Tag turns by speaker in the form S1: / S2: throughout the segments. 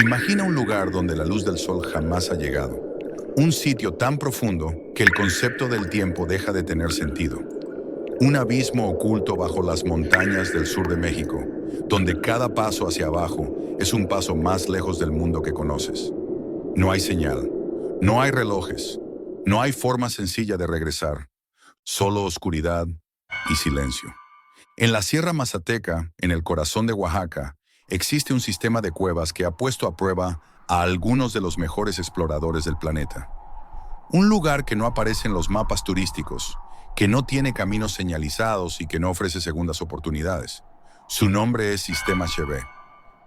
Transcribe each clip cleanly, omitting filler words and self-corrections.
S1: Imagina un lugar donde la luz del sol jamás ha llegado. Un sitio tan profundo que el concepto del tiempo deja de tener sentido. Un abismo oculto bajo las montañas del sur de México, donde cada paso hacia abajo es un paso más lejos del mundo que conoces. No hay señal, no hay relojes, no hay forma sencilla de regresar, solo oscuridad y silencio. En la Sierra Mazateca, en el corazón de Oaxaca, existe un sistema de cuevas que ha puesto a prueba a algunos de los mejores exploradores del planeta. Un lugar que no aparece en los mapas turísticos, que no tiene caminos señalizados y que no ofrece segundas oportunidades. Su nombre es Sistema Chevé.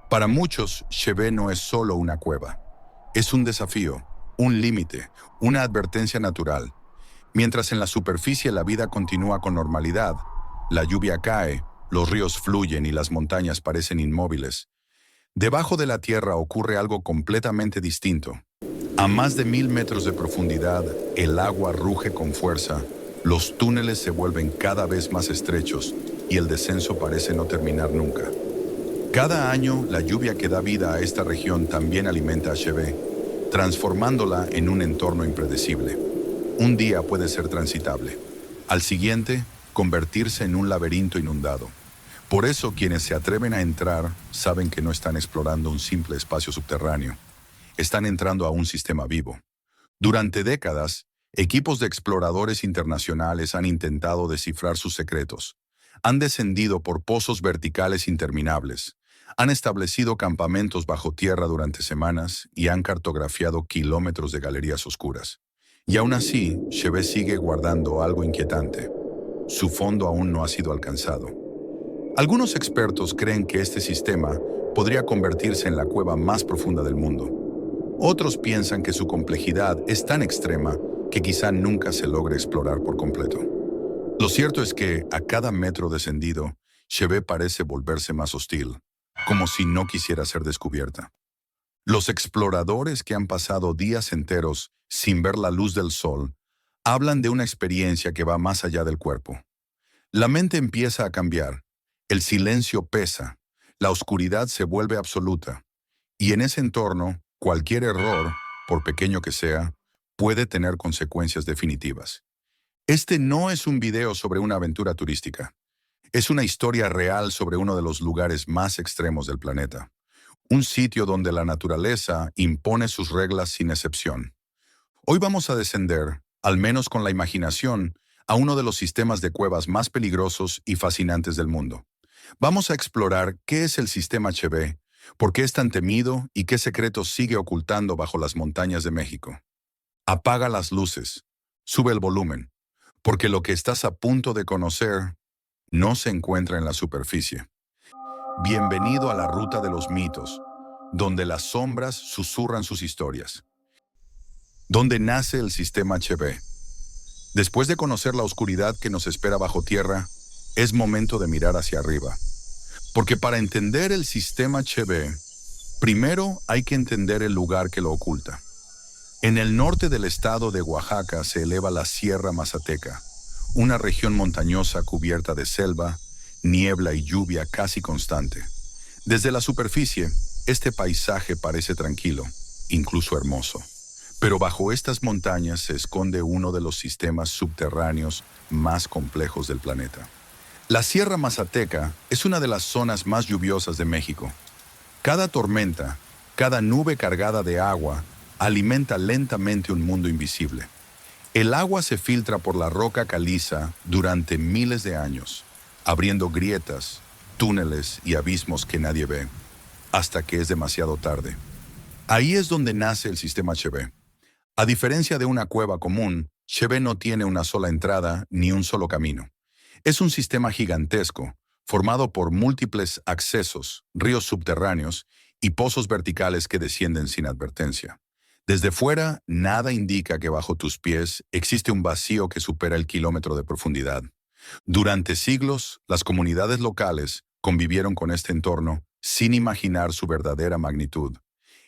S1: Para muchos, Chevé no es solo una cueva. Es un desafío, un límite, una advertencia natural. Mientras en la superficie la vida continúa con normalidad, la lluvia cae, los ríos fluyen y las montañas parecen inmóviles. Debajo de la tierra ocurre algo completamente distinto. A más de 1000 metros de profundidad, el agua ruge con fuerza, los túneles se vuelven cada vez más estrechos y el descenso parece no terminar nunca. Cada año, la lluvia que da vida a esta región también alimenta a Chevé, transformándola en un entorno impredecible. Un día puede ser transitable, al siguiente, convertirse en un laberinto inundado. Por eso, quienes se atreven a entrar saben que no están explorando un simple espacio subterráneo. Están entrando a un sistema vivo. Durante décadas, equipos de exploradores internacionales han intentado descifrar sus secretos. Han descendido por pozos verticales interminables. Han establecido campamentos bajo tierra durante semanas y han cartografiado kilómetros de galerías oscuras. Y aún así, Chevé sigue guardando algo inquietante. Su fondo aún no ha sido alcanzado. Algunos expertos creen que este sistema podría convertirse en la cueva más profunda del mundo. Otros piensan que su complejidad es tan extrema que quizá nunca se logre explorar por completo. Lo cierto es que, a cada metro descendido, Chevé parece volverse más hostil, como si no quisiera ser descubierta. Los exploradores que han pasado días enteros sin ver la luz del sol hablan de una experiencia que va más allá del cuerpo. La mente empieza a cambiar, el silencio pesa, la oscuridad se vuelve absoluta, y en ese entorno, cualquier error, por pequeño que sea, puede tener consecuencias definitivas. Este no es un video sobre una aventura turística. Es una historia real sobre uno de los lugares más extremos del planeta. Un sitio donde la naturaleza impone sus reglas sin excepción. Hoy vamos a descender, al menos con la imaginación, a uno de los sistemas de cuevas más peligrosos y fascinantes del mundo. Vamos a explorar qué es el sistema Chevé, por qué es tan temido y qué secretos sigue ocultando bajo las montañas de México. Apaga las luces, sube el volumen, porque lo que estás a punto de conocer no se encuentra en la superficie. Bienvenido a la ruta de los mitos, donde las sombras susurran sus historias. ¿Dónde nace el sistema Chevé? Después de conocer la oscuridad que nos espera bajo tierra, es momento de mirar hacia arriba. Porque para entender el sistema Chevé, primero hay que entender el lugar que lo oculta. En el norte del estado de Oaxaca se eleva la Sierra Mazateca, una región montañosa cubierta de selva, niebla y lluvia casi constante. Desde la superficie, este paisaje parece tranquilo, incluso hermoso. Pero bajo estas montañas se esconde uno de los sistemas subterráneos más complejos del planeta. La Sierra Mazateca es una de las zonas más lluviosas de México. Cada tormenta, cada nube cargada de agua, alimenta lentamente un mundo invisible. El agua se filtra por la roca caliza durante miles de años, abriendo grietas, túneles y abismos que nadie ve, hasta que es demasiado tarde. Ahí es donde nace el sistema Chevé. A diferencia de una cueva común, Chevé no tiene una sola entrada ni un solo camino. Es un sistema gigantesco, formado por múltiples accesos, ríos subterráneos y pozos verticales que descienden sin advertencia. Desde fuera, nada indica que bajo tus pies existe un vacío que supera el kilómetro de profundidad. Durante siglos, las comunidades locales convivieron con este entorno sin imaginar su verdadera magnitud.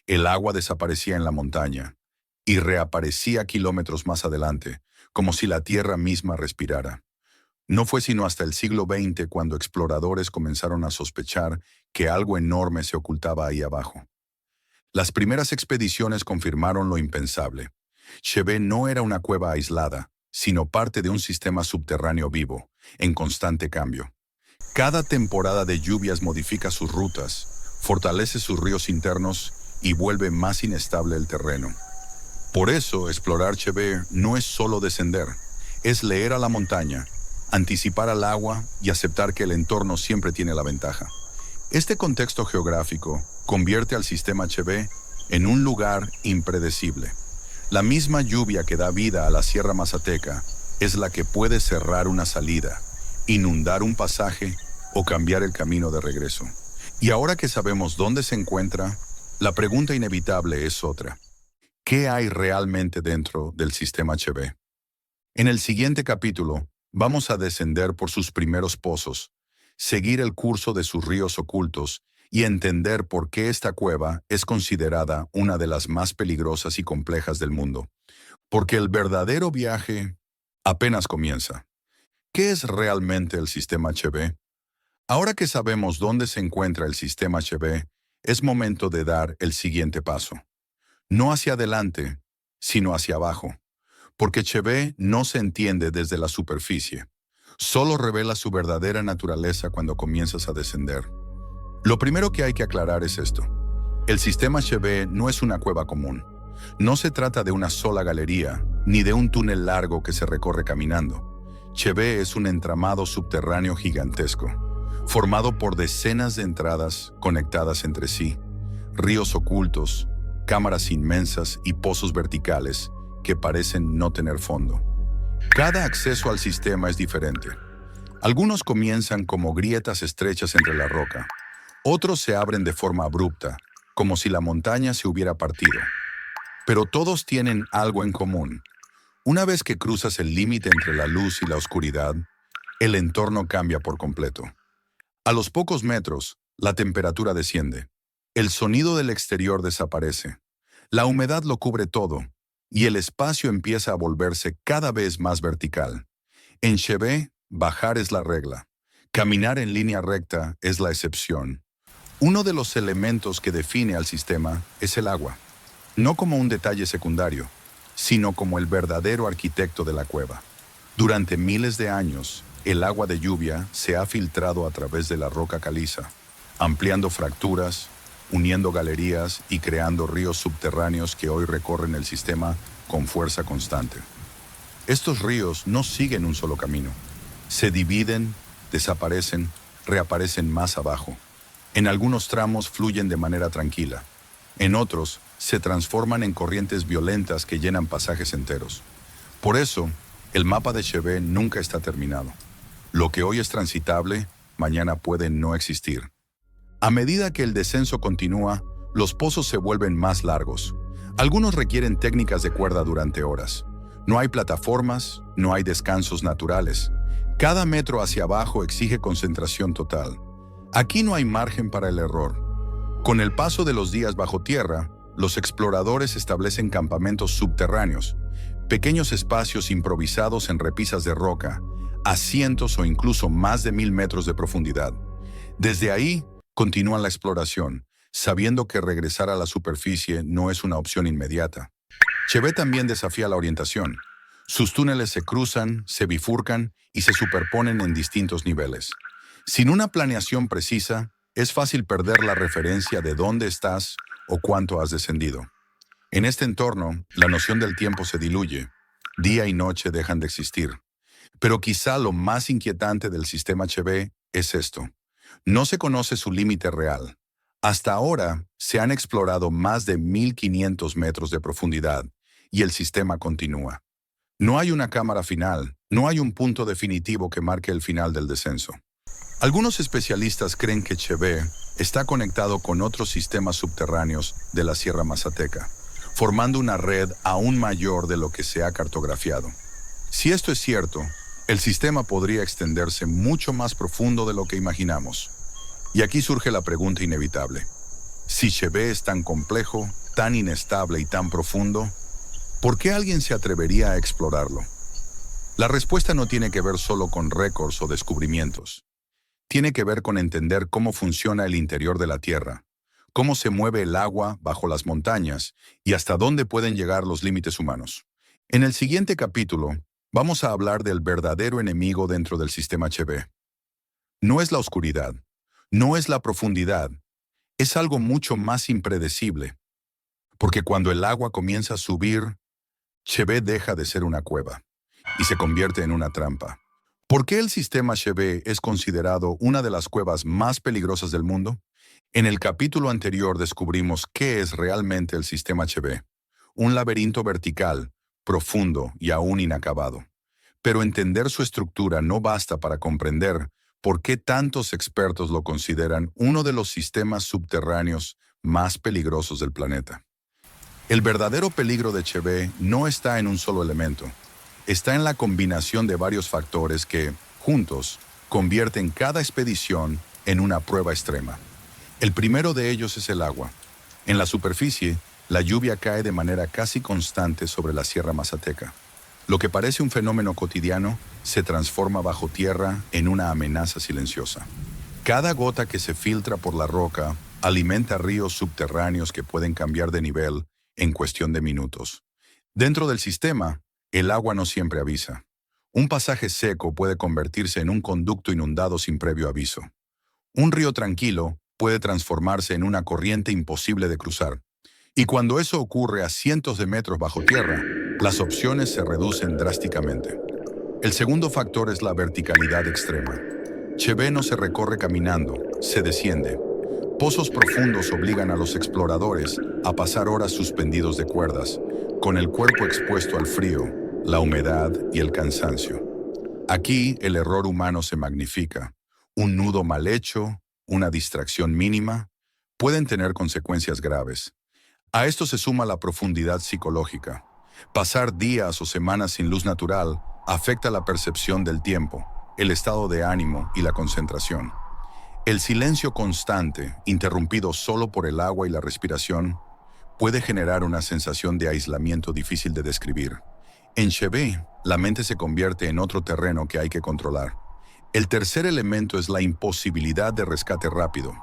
S1: El agua desaparecía en la montaña y reaparecía kilómetros más adelante, como si la tierra misma respirara. No fue sino hasta el siglo XX cuando exploradores comenzaron a sospechar que algo enorme se ocultaba ahí abajo. Las primeras expediciones confirmaron lo impensable. Chebé no era una cueva aislada, sino parte de un sistema subterráneo vivo, en constante cambio. Cada temporada de lluvias modifica sus rutas, fortalece sus ríos internos y vuelve más inestable el terreno. Por eso, explorar Chebé no es solo descender, es leer a la montaña, anticipar al agua y aceptar que el entorno siempre tiene la ventaja. Este contexto geográfico convierte al sistema Chebé en un lugar impredecible. La misma lluvia que da vida a la Sierra Mazateca es la que puede cerrar una salida, inundar un pasaje o cambiar el camino de regreso. Y ahora que sabemos dónde se encuentra, la pregunta inevitable es otra. ¿Qué hay realmente dentro del sistema Chebé? En el siguiente capítulo, vamos a descender por sus primeros pozos, seguir el curso de sus ríos ocultos y entender por qué esta cueva es considerada una de las más peligrosas y complejas del mundo. Porque el verdadero viaje apenas comienza. ¿Qué es realmente el sistema Chebé? Ahora que sabemos dónde se encuentra el sistema Chebé, es momento de dar el siguiente paso. No hacia adelante, sino hacia abajo. Porque Chebé no se entiende desde la superficie. Solo revela su verdadera naturaleza cuando comienzas a descender. Lo primero que hay que aclarar es esto. El sistema Chebé no es una cueva común. No se trata de una sola galería, ni de un túnel largo que se recorre caminando. Chebé es un entramado subterráneo gigantesco, formado por decenas de entradas conectadas entre sí, ríos ocultos, cámaras inmensas y pozos verticales que parecen no tener fondo. Cada acceso al sistema es diferente. Algunos comienzan como grietas estrechas entre la roca. Otros se abren de forma abrupta, como si la montaña se hubiera partido. Pero todos tienen algo en común. Una vez que cruzas el límite entre la luz y la oscuridad, el entorno cambia por completo. A los pocos metros, la temperatura desciende. El sonido del exterior desaparece. La humedad lo cubre todo, y el espacio empieza a volverse cada vez más vertical. En Chebé, bajar es la regla. Caminar en línea recta es la excepción. Uno de los elementos que define al sistema es el agua, no como un detalle secundario, sino como el verdadero arquitecto de la cueva. Durante miles de años, el agua de lluvia se ha filtrado a través de la roca caliza, ampliando fracturas, uniendo galerías y creando ríos subterráneos que hoy recorren el sistema con fuerza constante. Estos ríos no siguen un solo camino. Se dividen, desaparecen, reaparecen más abajo. En algunos tramos fluyen de manera tranquila. En otros, se transforman en corrientes violentas que llenan pasajes enteros. Por eso, el mapa de Chebé nunca está terminado. Lo que hoy es transitable, mañana puede no existir. A medida que el descenso continúa, los pozos se vuelven más largos. Algunos requieren técnicas de cuerda durante horas. No hay plataformas, no hay descansos naturales. Cada metro hacia abajo exige concentración total. Aquí no hay margen para el error. Con el paso de los días bajo tierra, los exploradores establecen campamentos subterráneos, pequeños espacios improvisados en repisas de roca, a cientos o incluso más de 1000 metros de profundidad. Desde ahí, continúan la exploración, sabiendo que regresar a la superficie no es una opción inmediata. Chebé también desafía la orientación. Sus túneles se cruzan, se bifurcan y se superponen en distintos niveles. Sin una planeación precisa, es fácil perder la referencia de dónde estás o cuánto has descendido. En este entorno, la noción del tiempo se diluye. Día y noche dejan de existir. Pero quizá lo más inquietante del sistema Chebé es esto. No se conoce su límite real. Hasta ahora, se han explorado más de 1500 metros de profundidad y el sistema continúa. No hay una cámara final, no hay un punto definitivo que marque el final del descenso. Algunos especialistas creen que Chebé está conectado con otros sistemas subterráneos de la Sierra Mazateca, formando una red aún mayor de lo que se ha cartografiado. Si esto es cierto, el sistema podría extenderse mucho más profundo de lo que imaginamos. Y aquí surge la pregunta inevitable. Si Chebé es tan complejo, tan inestable y tan profundo, ¿por qué alguien se atrevería a explorarlo? La respuesta no tiene que ver solo con récords o descubrimientos. Tiene que ver con entender cómo funciona el interior de la Tierra, cómo se mueve el agua bajo las montañas y hasta dónde pueden llegar los límites humanos. En el siguiente capítulo, vamos a hablar del verdadero enemigo dentro del sistema HB. No es la oscuridad, no es la profundidad, es algo mucho más impredecible, porque cuando el agua comienza a subir, HB deja de ser una cueva y se convierte en una trampa. ¿Por qué el sistema HB es considerado una de las cuevas más peligrosas del mundo? En el capítulo anterior descubrimos qué es realmente el sistema HB, un laberinto vertical, profundo y aún inacabado. Pero entender su estructura no basta para comprender por qué tantos expertos lo consideran uno de los sistemas subterráneos más peligrosos del planeta. El verdadero peligro de HB no está en un solo elemento, está en la combinación de varios factores que, juntos, convierten cada expedición en una prueba extrema. El primero de ellos es el agua. En la superficie, la lluvia cae de manera casi constante sobre la Sierra Mazateca. Lo que parece un fenómeno cotidiano se transforma bajo tierra en una amenaza silenciosa. Cada gota que se filtra por la roca alimenta ríos subterráneos que pueden cambiar de nivel en cuestión de minutos. Dentro del sistema, el agua no siempre avisa. Un pasaje seco puede convertirse en un conducto inundado sin previo aviso. Un río tranquilo puede transformarse en una corriente imposible de cruzar. Y cuando eso ocurre a cientos de metros bajo tierra, las opciones se reducen drásticamente. El segundo factor es la verticalidad extrema. HB no se recorre caminando, se desciende. Pozos profundos obligan a los exploradores a pasar horas suspendidos de cuerdas, con el cuerpo expuesto al frío, la humedad y el cansancio. Aquí el error humano se magnifica. Un nudo mal hecho, una distracción mínima, pueden tener consecuencias graves. A esto se suma la profundidad psicológica. Pasar días o semanas sin luz natural afecta la percepción del tiempo, el estado de ánimo y la concentración. El silencio constante, interrumpido solo por el agua y la respiración, puede generar una sensación de aislamiento difícil de describir. En HB, la mente se convierte en otro terreno que hay que controlar. El tercer elemento es la imposibilidad de rescate rápido.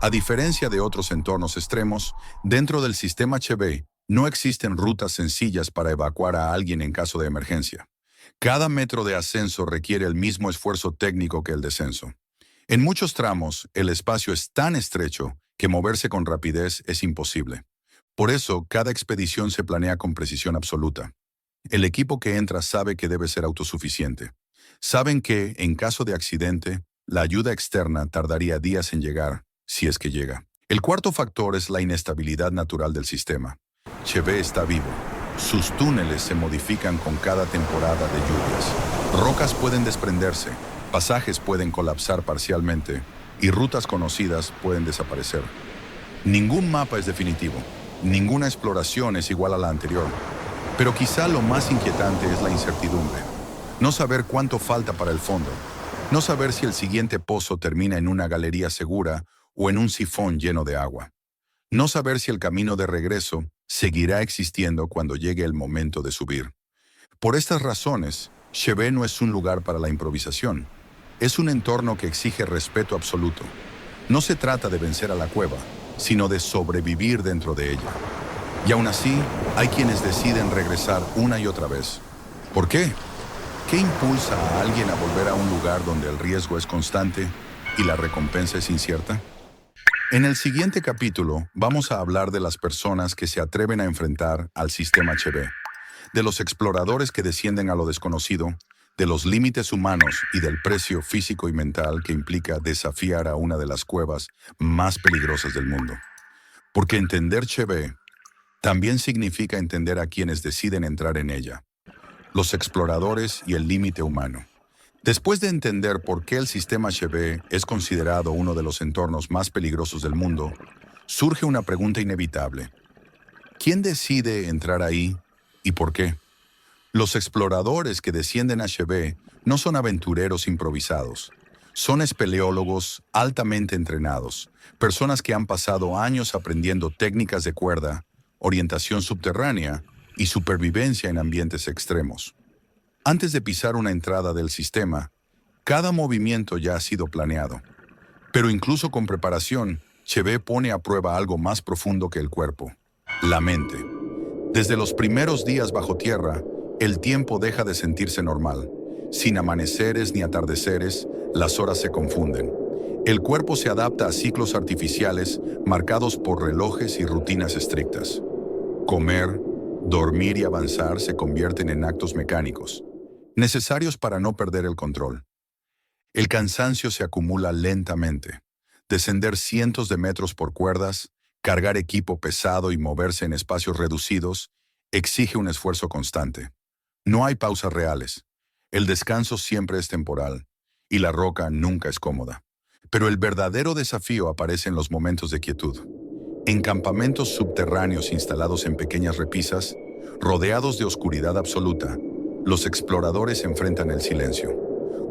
S1: A diferencia de otros entornos extremos, dentro del sistema HB no existen rutas sencillas para evacuar a alguien en caso de emergencia. Cada metro de ascenso requiere el mismo esfuerzo técnico que el descenso. En muchos tramos, el espacio es tan estrecho que moverse con rapidez es imposible. Por eso, cada expedición se planea con precisión absoluta. El equipo que entra sabe que debe ser autosuficiente. Saben que, en caso de accidente, la ayuda externa tardaría días en llegar, si es que llega. El cuarto factor es la inestabilidad natural del sistema. HB está vivo. Sus túneles se modifican con cada temporada de lluvias. Rocas pueden desprenderse, pasajes pueden colapsar parcialmente y rutas conocidas pueden desaparecer. Ningún mapa es definitivo, ninguna exploración es igual a la anterior. Pero quizá lo más inquietante es la incertidumbre. No saber cuánto falta para el fondo. No saber si el siguiente pozo termina en una galería segura o en un sifón lleno de agua. No saber si el camino de regreso seguirá existiendo cuando llegue el momento de subir. Por estas razones, HB no es un lugar para la improvisación. Es un entorno que exige respeto absoluto. No se trata de vencer a la cueva, sino de sobrevivir dentro de ella. Y aún así, hay quienes deciden regresar una y otra vez. ¿Por qué? ¿Qué impulsa a alguien a volver a un lugar donde el riesgo es constante y la recompensa es incierta? En el siguiente capítulo vamos a hablar de las personas que se atreven a enfrentar al sistema HB, de los exploradores que descienden a lo desconocido, de los límites humanos y del precio físico y mental que implica desafiar a una de las cuevas más peligrosas del mundo. Porque entender HB también significa entender a quienes deciden entrar en ella, los exploradores y el límite humano. Después de entender por qué el sistema HB es considerado uno de los entornos más peligrosos del mundo, surge una pregunta inevitable. ¿Quién decide entrar ahí y por qué? Los exploradores que descienden a HB no son aventureros improvisados. Son espeleólogos altamente entrenados, personas que han pasado años aprendiendo técnicas de cuerda, orientación subterránea y supervivencia en ambientes extremos. Antes de pisar una entrada del sistema, cada movimiento ya ha sido planeado. Pero incluso con preparación, Chevé pone a prueba algo más profundo que el cuerpo: la mente. Desde los primeros días bajo tierra, el tiempo deja de sentirse normal. Sin amaneceres ni atardeceres, las horas se confunden. El cuerpo se adapta a ciclos artificiales marcados por relojes y rutinas estrictas. Comer, dormir y avanzar se convierten en actos mecánicos, necesarios para no perder el control. El cansancio se acumula lentamente. Descender cientos de metros por cuerdas, cargar equipo pesado y moverse en espacios reducidos exige un esfuerzo constante. No hay pausas reales. El descanso siempre es temporal y la roca nunca es cómoda. Pero el verdadero desafío aparece en los momentos de quietud. En campamentos subterráneos instalados en pequeñas repisas, rodeados de oscuridad absoluta, los exploradores enfrentan el silencio.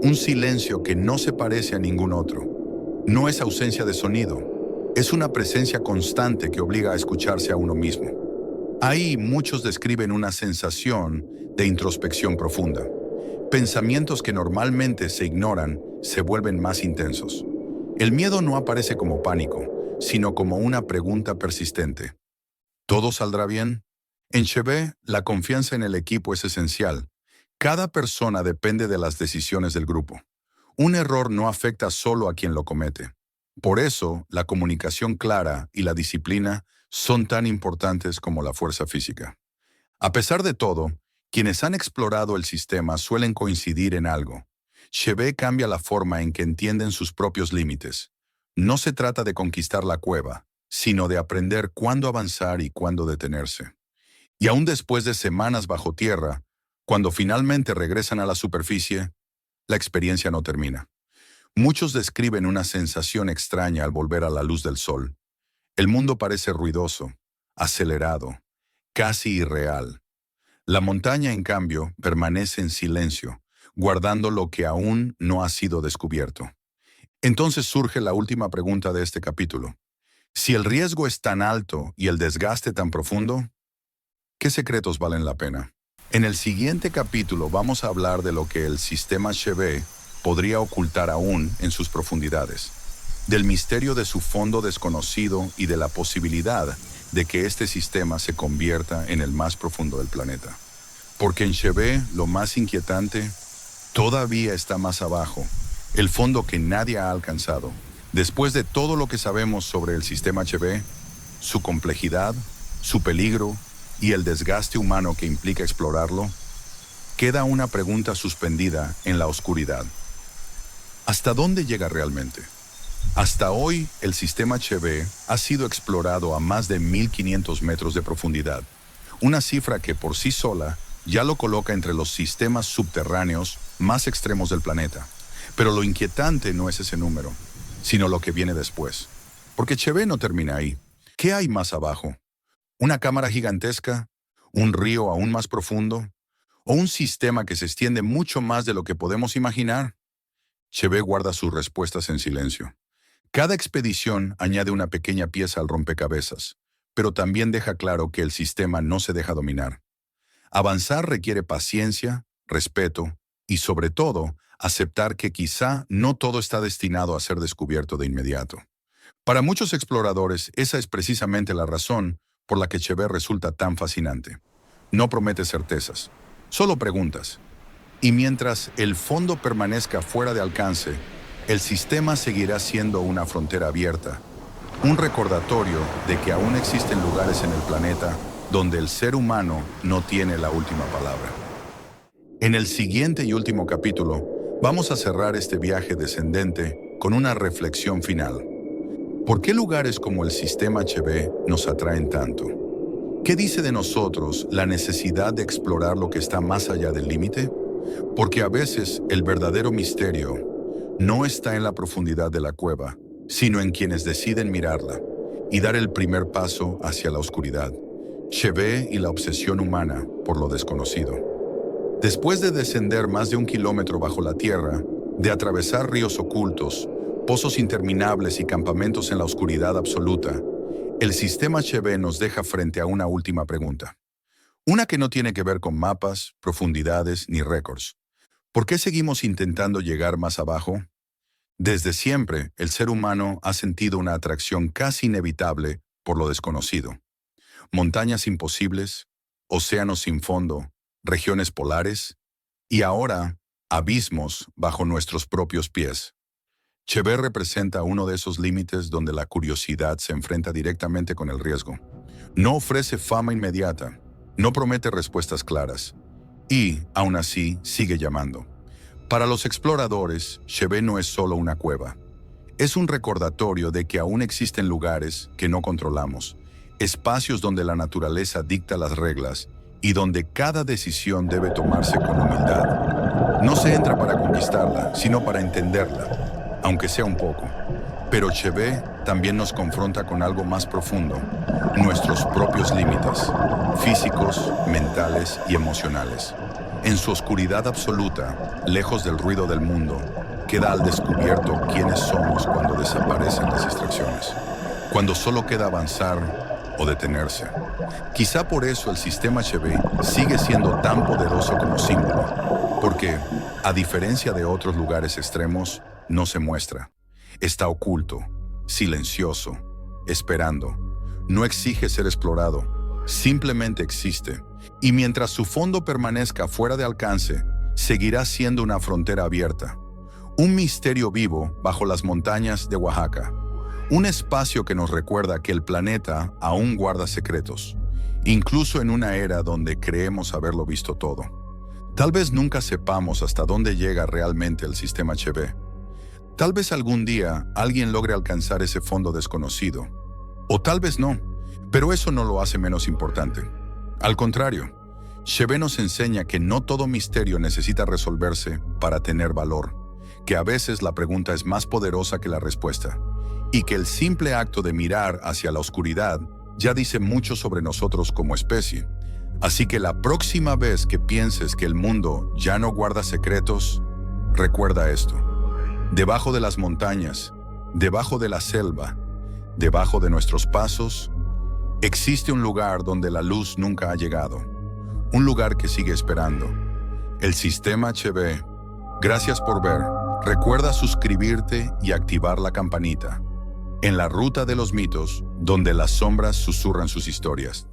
S1: Un silencio que no se parece a ningún otro. No es ausencia de sonido, es una presencia constante que obliga a escucharse a uno mismo. Ahí muchos describen una sensación de introspección profunda. Pensamientos que normalmente se ignoran se vuelven más intensos. El miedo no aparece como pánico, sino como una pregunta persistente. ¿Todo saldrá bien? En Chevé, la confianza en el equipo es esencial. Cada persona depende de las decisiones del grupo. Un error no afecta solo a quien lo comete. Por eso, la comunicación clara y la disciplina son tan importantes como la fuerza física. A pesar de todo, quienes han explorado el sistema suelen coincidir en algo. Chevé cambia la forma en que entienden sus propios límites. No se trata de conquistar la cueva, sino de aprender cuándo avanzar y cuándo detenerse. Y aún después de semanas bajo tierra, cuando finalmente regresan a la superficie, la experiencia no termina. Muchos describen una sensación extraña al volver a la luz del sol. El mundo parece ruidoso, acelerado, casi irreal. La montaña, en cambio, permanece en silencio, guardando lo que aún no ha sido descubierto. Entonces surge la última pregunta de este capítulo. Si el riesgo es tan alto y el desgaste tan profundo, ¿qué secretos valen la pena? En el siguiente capítulo vamos a hablar de lo que el sistema Chevé podría ocultar aún en sus profundidades, del misterio de su fondo desconocido y de la posibilidad de que este sistema se convierta en el más profundo del planeta. Porque en Chevé lo más inquietante todavía está más abajo, el fondo que nadie ha alcanzado. Después de todo lo que sabemos sobre el sistema Chevé, su complejidad, su peligro y el desgaste humano que implica explorarlo, queda una pregunta suspendida en la oscuridad. ¿Hasta dónde llega realmente? Hasta hoy, el sistema Chevé ha sido explorado a más de 1500 metros de profundidad, una cifra que por sí sola ya lo coloca entre los sistemas subterráneos más extremos del planeta. Pero lo inquietante no es ese número, sino lo que viene después. Porque Chevé no termina ahí. ¿Qué hay más abajo? ¿Una cámara gigantesca? ¿Un río aún más profundo? ¿O un sistema que se extiende mucho más de lo que podemos imaginar? Chevé guarda sus respuestas en silencio. Cada expedición añade una pequeña pieza al rompecabezas, pero también deja claro que el sistema no se deja dominar. Avanzar requiere paciencia, respeto y, sobre todo, aceptar que quizá no todo está destinado a ser descubierto de inmediato. Para muchos exploradores, esa es precisamente la razón por la que Chevé resulta tan fascinante. No promete certezas, solo preguntas. Y mientras el fondo permanezca fuera de alcance, el sistema seguirá siendo una frontera abierta, un recordatorio de que aún existen lugares en el planeta donde el ser humano no tiene la última palabra. En el siguiente y último capítulo, vamos a cerrar este viaje descendente con una reflexión final. ¿Por qué lugares como el sistema Chevé nos atraen tanto? ¿Qué dice de nosotros la necesidad de explorar lo que está más allá del límite? Porque a veces el verdadero misterio no está en la profundidad de la cueva, sino en quienes deciden mirarla y dar el primer paso hacia la oscuridad. Chevé y la obsesión humana por lo desconocido. Después de descender más de 1 kilómetro bajo la tierra, de atravesar ríos ocultos, pozos interminables y campamentos en la oscuridad absoluta, el sistema Chevé nos deja frente a una última pregunta. Una que no tiene que ver con mapas, profundidades ni récords. ¿Por qué seguimos intentando llegar más abajo? Desde siempre, el ser humano ha sentido una atracción casi inevitable por lo desconocido. Montañas imposibles, océanos sin fondo, regiones polares y ahora abismos bajo nuestros propios pies. Chevé representa uno de esos límites donde la curiosidad se enfrenta directamente con el riesgo. No ofrece fama inmediata, no promete respuestas claras y, aún así, sigue llamando. Para los exploradores, Chevé no es solo una cueva. Es un recordatorio de que aún existen lugares que no controlamos, espacios donde la naturaleza dicta las reglas y donde cada decisión debe tomarse con humildad. No se entra para conquistarla, sino para entenderla, aunque sea un poco. Pero Chevé también nos confronta con algo más profundo, nuestros propios límites, físicos, mentales y emocionales. En su oscuridad absoluta, lejos del ruido del mundo, queda al descubierto quiénes somos cuando desaparecen las distracciones, cuando solo queda avanzar o detenerse. Quizá por eso el sistema Chevé sigue siendo tan poderoso como símbolo, porque, a diferencia de otros lugares extremos, no se muestra. Está oculto, silencioso, esperando. No exige ser explorado, simplemente existe. Y mientras su fondo permanezca fuera de alcance, seguirá siendo una frontera abierta. Un misterio vivo bajo las montañas de Oaxaca. Un espacio que nos recuerda que el planeta aún guarda secretos, incluso en una era donde creemos haberlo visto todo. Tal vez nunca sepamos hasta dónde llega realmente el sistema Chevé. Tal vez algún día alguien logre alcanzar ese fondo desconocido. O tal vez no, pero eso no lo hace menos importante. Al contrario, Chevé nos enseña que no todo misterio necesita resolverse para tener valor, que a veces la pregunta es más poderosa que la respuesta, y que el simple acto de mirar hacia la oscuridad ya dice mucho sobre nosotros como especie. Así que la próxima vez que pienses que el mundo ya no guarda secretos, recuerda esto. Debajo de las montañas, debajo de la selva, debajo de nuestros pasos, existe un lugar donde la luz nunca ha llegado. Un lugar que sigue esperando. El sistema Chevé. Gracias por ver. Recuerda suscribirte y activar la campanita. En la ruta de los mitos, donde las sombras susurran sus historias.